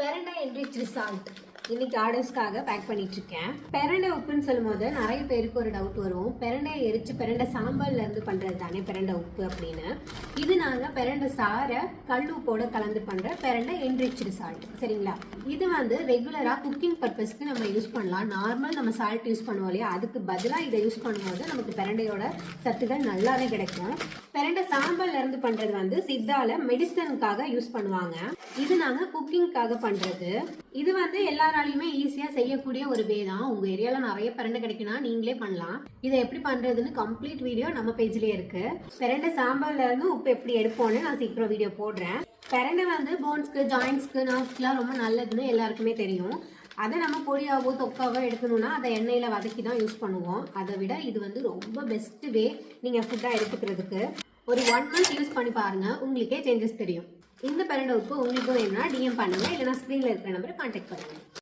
பெரண்டை enriched salt இன்னைக்கு ஆர்டர்ஸ்க்காக back பண்ணிட்டு இருக்கேன். பெரண்டை உப்புன்னு சொல்லும் போது நிறைய பேருக்கு ஒரு டவுட் வரும், பெரண்டை எரிச்சு பெரண்டை சாம்பல்ல இருந்து பண்றது தானே பெரண்டை உப்பு அப்படின்னு. இது நாங்க பெரண்டை சாரை கல் உப்போட கலந்து பண்ற பெரண்டை என்ரிச்டு சால்ட். சரிங்களா? இது வந்து ரெகுலரா குக்கிங் பர்பஸ்க்கு நம்ம யூஸ் பண்ணலாம். நார்மல் நம்ம சால்ட் யூஸ் பண்ணுவோம் இல்லையா, அதுக்கு பதிலாக இதை யூஸ் பண்ணும்போது நமக்கு பெரண்டையோட சத்துக்கள் நல்லாவே கிடைக்கும். பெரண்டை சாம்பல்ல இருந்து பண்றது வந்து சித்தால மெடிசனுக்காக யூஸ் பண்ணுவாங்க. இது நாங்க குக்கிங்காக பண்றது. இது வந்து எல்லாராலையுமே ஈஸியா செய்யக்கூடிய ஒரு வே தான். உங்க ஏரியால நிறைய பெரண்டை கிடைக்குன்னா நீங்களே பண்ணலாம். இதை எப்படி பண்றதுன்னு கம்ப்ளீட் வீடியோ நம்ம பேஜ்லயே இருக்கு. பெரண்டை சாம்பல்ல இருந்து உப்பு எப்படி எடுப்போம்னு நான் சீக்கிரம் வீடியோ போடுறேன். பெரண்டை வந்து போன்ஸ்க்கு, ஜாயின்ஸ்க்கு, நர்வ்ஸ்க்குலாம் ரொம்ப நல்லதுன்னு எல்லாருக்குமே தெரியும். அதை நம்ம பொடியாவோ தொக்காவோ எடுக்கணும்னா அதை எண்ணெயில வதக்கி தான் யூஸ் பண்ணுவோம். அதை விட இது வந்து ரொம்ப பெஸ்ட் வே நீங்க ஃபுட்டா எடுத்துக்கிறதுக்கு. ஒரு 1 month யூஸ் பண்ணி பாருங்க, உங்களுக்கே சேஞ்சஸ் தெரியும். இந்த பெரண்டை உப்பு உங்களுக்கு வேணும்னா DM பண்ணுங்க, இல்லைனா ஸ்க்ரீன்ல இருக்கிற நம்பரை கான்டாக்ட் பண்ணுங்க.